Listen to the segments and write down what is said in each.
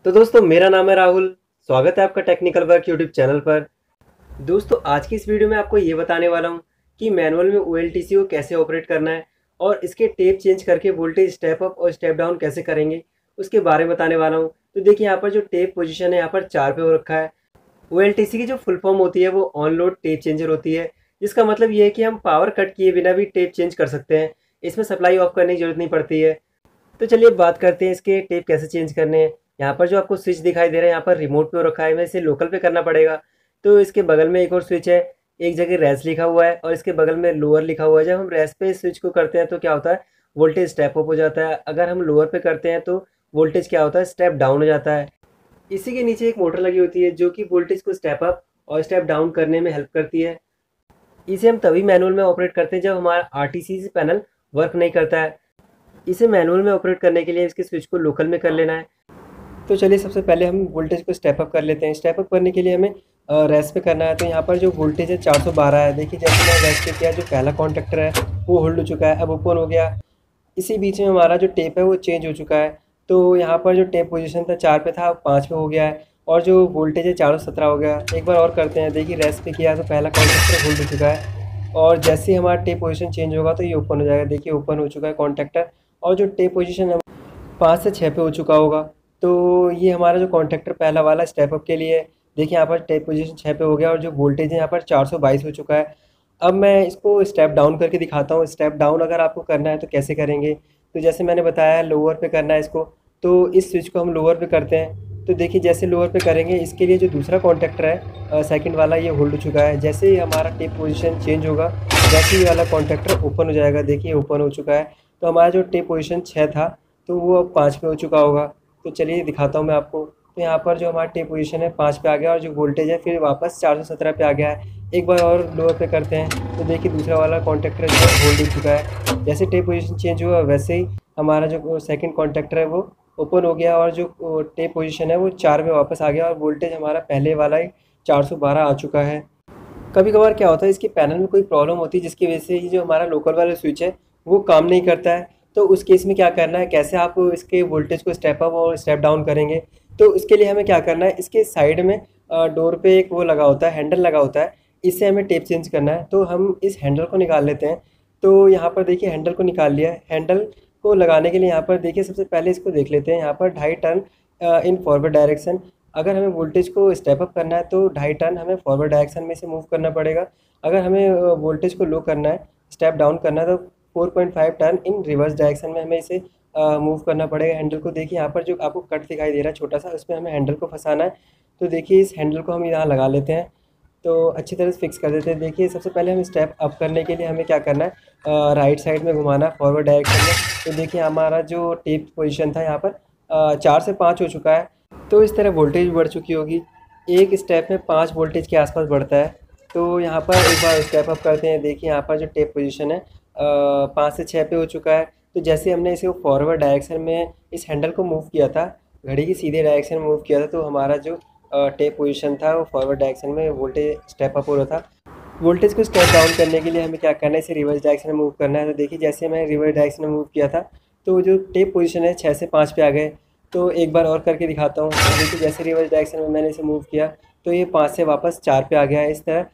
तो दोस्तों मेरा नाम है राहुल। स्वागत है आपका टेक्निकल वर्क यूट्यूब चैनल पर। दोस्तों आज की इस वीडियो में आपको ये बताने वाला हूँ कि मैनुअल में OLTC को कैसे ऑपरेट करना है और इसके टेप चेंज करके वोल्टेज स्टेप अप और स्टेप डाउन कैसे करेंगे उसके बारे में बताने वाला हूँ। तो देखिए यहाँ पर जो टेप पोजीशन है यहाँ पर 4 पे हो रखा है। OLTC की जो फुल फॉर्म होती है वो ऑन लोड टेप चेंजर होती है, जिसका मतलब ये है कि हम पावर कट किए बिना भी टेप चेंज कर सकते हैं। इसमें सप्लाई ऑफ करने की जरूरत नहीं पड़ती है। तो चलिए बात करते हैं इसके टेप कैसे चेंज करने हैं। यहाँ पर जो आपको स्विच दिखाई दे रहा है यहाँ पर रिमोट पे हो रखा है, हमें इसे लोकल पे करना पड़ेगा। तो इसके बगल में एक और स्विच है, एक जगह रेस लिखा हुआ है और इसके बगल में लोअर लिखा हुआ है। जब हम रेस पे स्विच को करते हैं तो क्या होता है, वोल्टेज स्टेप अप हो जाता है। अगर हम लोअर पे करते हैं तो वोल्टेज क्या होता है, स्टेप डाउन हो जाता है। इसी के नीचे एक मोटर लगी होती है जो कि वोल्टेज को स्टेप अप और स्टेप डाउन करने में हेल्प करती है। इसे हम तभी मैनुअल में ऑपरेट करते हैं जब हमारा RTC पैनल वर्क नहीं करता है। इसे मैनुअल में ऑपरेट करने के लिए इसके स्विच को लोकल में कर लेना है। तो चलिए सबसे पहले हम वोल्टेज को स्टेप अप कर लेते हैं। स्टेप अप करने के लिए हमें रेस पे करना है। तो यहाँ पर जो वोल्टेज है 412 है। देखिए जैसे मैंने रेस पे किया, जो पहला कॉन्टेक्टर है वो होल्ड हो चुका है, अब ओपन हो गया। इसी बीच में हमारा जो टेप है वो चेंज हो चुका है। तो यहाँ पर जो टेप पोजीशन था 4 पे था, अब 5 पे हो गया है और जो वोल्टेज है 417 हो गया। एक बार और करते हैं। देखिए रेस पे किया तो पहला कॉन्टेक्टर होल्ड हो चुका है और जैसे ही हमारा टेप पोजीशन चेंज होगा तो ये ओपन हो जाएगा। देखिए ओपन हो चुका है कॉन्टेक्टर और जो टेप पोजीशन है 5 से 6 पे हो चुका होगा। तो ये हमारा जो कॉन्टेक्टर पहला वाला स्टेप अप के लिए है। देखिए यहाँ पर टेप पोजीशन 6 पे हो गया और जो वोल्टेज है यहाँ पर 422 हो चुका है। अब मैं इसको स्टेप डाउन करके दिखाता हूँ। स्टेप डाउन अगर आपको करना है तो कैसे करेंगे, तो जैसे मैंने बताया लोअर पे करना है इसको। तो इस स्विच को हम लोअर पे करते हैं। तो देखिए जैसे लोअर पे करेंगे, इसके लिए जो दूसरा कॉन्टेक्टर है सेकंड वाला, ये होल्ड हो चुका है। जैसे ही हमारा टेप पोजीशन चेंज होगा वैसे ही वाला कॉन्टेक्टर ओपन हो जाएगा। देखिए ओपन हो चुका है। तो हमारा जो टेप पोजीशन 6 था तो वो अब 5 पे हो चुका होगा। तो चलिए दिखाता हूँ मैं आपको। तो यहाँ पर जो हमारा टेप पोजीशन है 5 पे आ गया और जो वोल्टेज है फिर वापस 417 पे आ गया है। एक बार और लोअर पे करते हैं तो देखिए दूसरा वाला कॉन्टेक्टर जो है होल्ड हो चुका है। जैसे टेप पोजीशन चेंज हुआ वैसे ही हमारा जो सेकंड कॉन्टेक्टर है वो ओपन हो गया और जो टेप पोजीशन है वो 4 पे वापस आ गया और वोल्टेज हमारा पहले वाला ही 412 आ चुका है। कभी कभार क्या होता है, इसके पैनल में कोई प्रॉब्लम होती है जिसकी वजह से ये जो हमारा लोकल वाला स्विच है वो काम नहीं करता है। तो उस केस में क्या करना है, कैसे आप इसके वोल्टेज को स्टेप अप और स्टेप डाउन करेंगे। तो इसके लिए हमें क्या करना है, इसके साइड में डोर पे एक वो लगा होता है, हैंडल लगा होता है। इससे हमें टेप चेंज करना है। तो हम इस हैंडल को निकाल लेते हैं। तो यहाँ पर देखिए हैंडल को निकाल लिया है। हैंडल को लगाने के लिए यहाँ पर देखिए सबसे पहले इसको देख लेते हैं। यहाँ पर 2.5 टर्न इन फॉरवर्ड डायरेक्शन। अगर हमें वोल्टेज को स्टेप अप करना है तो 2.5 टर्न हमें फॉरवर्ड डायरेक्शन में से मूव करना पड़ेगा। अगर हमें वोल्टेज को लो करना है, स्टेप डाउन करना है, तो 4.5 टर्न इन रिवर्स डायरेक्शन में हमें इसे मूव करना पड़ेगा। हैंडल को देखिए यहाँ पर जो आपको कट दिखाई दे रहा है छोटा सा, उसमें हमें हैंडल को फंसाना है। तो देखिए इस हैंडल को हम यहाँ लगा लेते हैं। तो अच्छी तरह से फिक्स कर देते हैं। देखिए सबसे पहले हम स्टेप अप करने के लिए हमें क्या करना है, राइट साइड में घुमाना है फॉरवर्ड डायरेक्शन में। तो देखिए हमारा जो टेप पोजीशन था यहाँ पर 4 से 5 हो चुका है। तो इस तरह वोल्टेज बढ़ चुकी होगी। एक स्टेप में 5 वोल्टेज के आसपास बढ़ता है। तो यहाँ पर एक बार स्टेप अप करते हैं। देखिए यहाँ पर जो टेप पोजीशन है 5 से 6 पे हो चुका है। तो जैसे हमने इसे फॉरवर्ड डायरेक्शन में इस हैंडल को मूव किया था, घड़ी की सीधे डायरेक्शन में मूव किया था, तो हमारा जो टेप पोजीशन था वो फॉरवर्ड डायरेक्शन में वोल्टेज स्टेप अप हो रहा था। वोल्टेज को स्टेप डाउन करने के लिए हमें क्या करना है, इसे रिवर्स डायरेक्शन में मूव करना है। तो देखिए जैसे मैं रिवर्स डायरेक्शन में मूव किया था तो जो टेप पोजीशन है 6 से 5 पे आ गए। तो एक बार और करके दिखाता हूँ। तो देखिए जैसे रिवर्स डायरेक्शन में मैंने इसे मूव किया तो ये 5 से वापस 4 पे आ गया है। इस तरह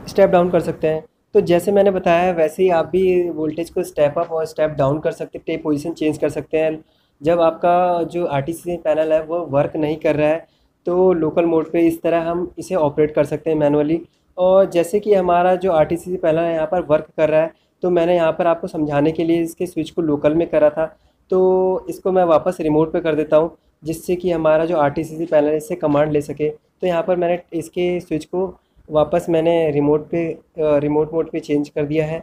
स्टेप डाउन कर सकते हैं। तो जैसे मैंने बताया वैसे ही आप भी वोल्टेज को स्टेप अप और स्टेप डाउन कर सकते हैं, टेप पोजीशन चेंज कर सकते हैं। जब आपका जो RTC पैनल है वो वर्क नहीं कर रहा है तो लोकल मोड पे इस तरह हम इसे ऑपरेट कर सकते हैं मैनुअली। और जैसे कि हमारा जो RTC पैनल है यहाँ पर वर्क कर रहा है, तो मैंने यहाँ पर आपको समझाने के लिए इसके स्विच को लोकल में करा था। तो इसको मैं वापस रिमोट पे कर देता हूँ जिससे कि हमारा जो RTC पैनल है इससे कमांड ले सके। तो यहाँ पर मैंने इसके स्विच को वापस मैंने रिमोट मोड पे चेंज कर दिया है।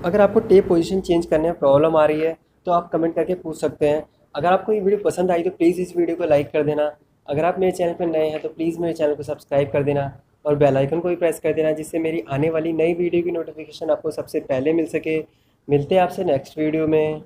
अगर आपको टेप पोजीशन चेंज करने में प्रॉब्लम आ रही है तो आप कमेंट करके पूछ सकते हैं। अगर आपको ये वीडियो पसंद आई तो प्लीज़ इस वीडियो को लाइक कर देना। अगर आप मेरे चैनल पर नए हैं तो प्लीज़ मेरे चैनल को सब्सक्राइब कर देना और बेल आइकन को भी प्रेस कर देना, जिससे मेरी आने वाली नई वीडियो की नोटिफिकेशन आपको सबसे पहले मिल सके। मिलते हैं आपसे नेक्स्ट वीडियो में।